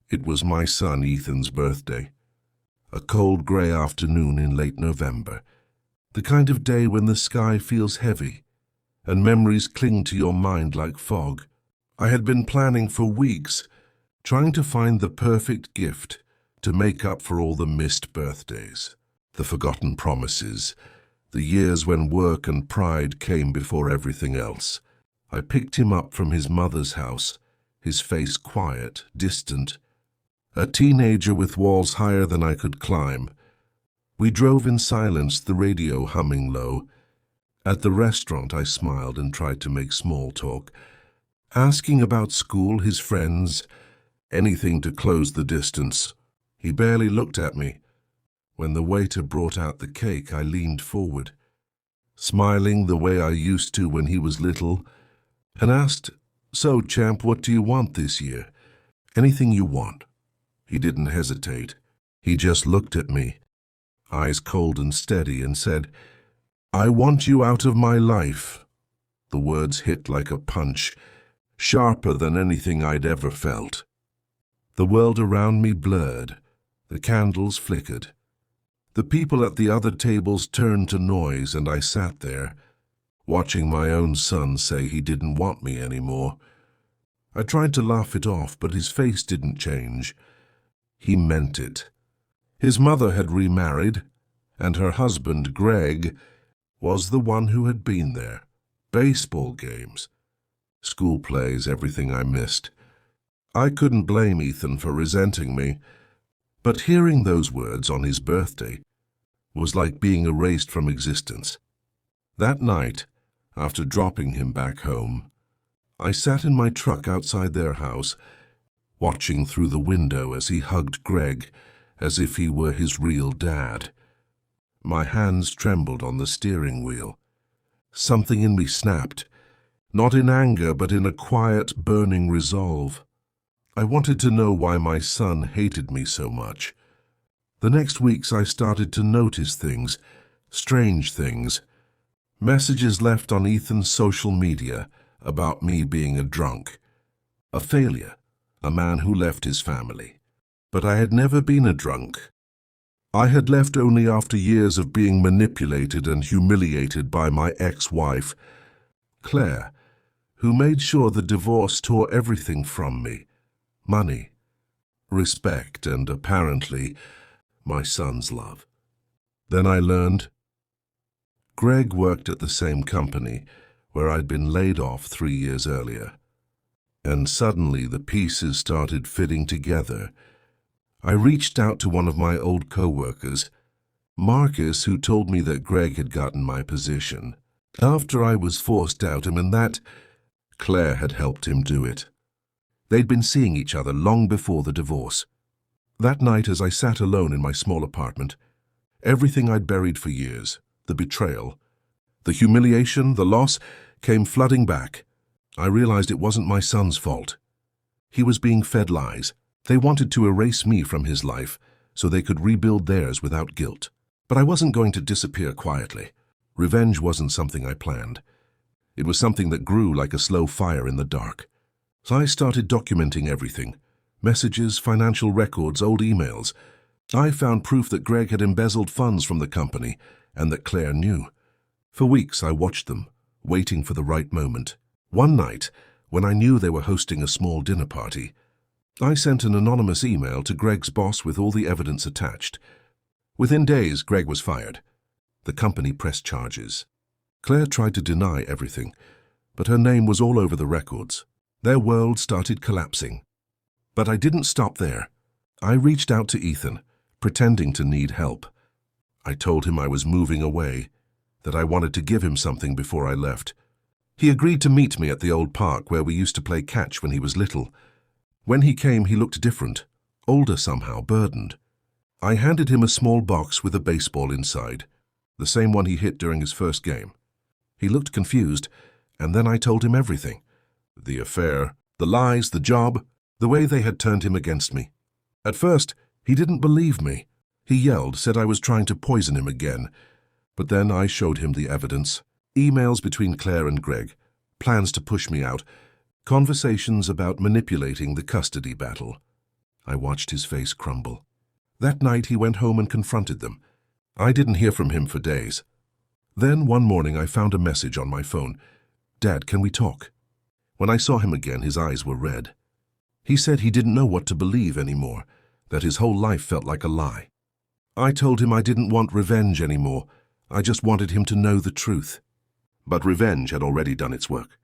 It was my son Ethan's birthday. A cold grey afternoon in late November. The kind of day when the sky feels heavy and memories cling to your mind like fog. I had been planning for weeks, trying to find the perfect gift to make up for all the missed birthdays, the forgotten promises, the years when work and pride came before everything else. I picked him up from his mother's house, his face quiet, distant, a teenager with walls higher than I could climb. We drove in silence, the radio humming low. At the restaurant I smiled and tried to make small talk, asking about school, his friends, anything to close the distance. He barely looked at me. When the waiter brought out the cake, I leaned forward, smiling the way I used to when he was little, and asked, "So, champ, what do you want this year? Anything you want?" He didn't hesitate. He just looked at me, eyes cold and steady, and said, "I want you out of my life." The words hit like a punch, sharper than anything I'd ever felt. The world around me blurred. The candles flickered. The people at the other tables turned to noise, and I sat there, watching my own son say he didn't want me anymore. I tried to laugh it off, but his face didn't change. He meant it. His mother had remarried, and her husband, Greg, was the one who had been there. Baseball games, school plays, everything I missed. I couldn't blame Ethan for resenting me, but hearing those words on his birthday was like being erased from existence. That night, after dropping him back home, I sat in my truck outside their house, watching through the window as he hugged Greg as if he were his real dad. My hands trembled on the steering wheel. Something in me snapped, not in anger but in a quiet, burning resolve. I wanted to know why my son hated me so much. The next weeks I started to notice things, strange things. Messages left on Ethan's social media about me being a drunk, a failure, a man who left his family. But I had never been a drunk. I had left only after years of being manipulated and humiliated by my ex-wife, Claire, who made sure the divorce tore everything from me. Money, respect, and apparently my son's love. Then I learned Greg worked at the same company where I'd been laid off 3 years earlier. And suddenly the pieces started fitting together. I reached out to one of my old co-workers, Marcus, who told me that Greg had gotten my position after I was forced out, and that Claire had helped him do it. They'd been seeing each other long before the divorce. That night, as I sat alone in my small apartment, everything I'd buried for years, the betrayal, the humiliation, the loss, came flooding back. I realized it wasn't my son's fault. He was being fed lies. They wanted to erase me from his life so they could rebuild theirs without guilt. But I wasn't going to disappear quietly. Revenge wasn't something I planned. It was something that grew like a slow fire in the dark. So I started documenting everything. Messages, financial records, old emails. I found proof that Greg had embezzled funds from the company and that Claire knew. For weeks I watched them, waiting for the right moment. One night, when I knew they were hosting a small dinner party, I sent an anonymous email to Greg's boss with all the evidence attached. Within days, Greg was fired. The company pressed charges. Claire tried to deny everything, but her name was all over the records. Their world started collapsing. But I didn't stop there. I reached out to Ethan, pretending to need help. I told him I was moving away, that I wanted to give him something before I left. He agreed to meet me at the old park where we used to play catch when he was little. When he came, he looked different, older somehow, burdened. I handed him a small box with a baseball inside, the same one he hit during his first game. He looked confused, and then I told him everything. The affair, the lies, the job, the way they had turned him against me. At first, he didn't believe me. He yelled, said I was trying to poison him again. But then I showed him the evidence. Emails between Claire and Greg, plans to push me out, conversations about manipulating the custody battle. I watched his face crumble. That night he went home and confronted them. I didn't hear from him for days. Then one morning I found a message on my phone. "Dad, can we talk?" When I saw him again, his eyes were red. He said he didn't know what to believe anymore, that his whole life felt like a lie. I told him I didn't want revenge anymore. I just wanted him to know the truth. But revenge had already done its work.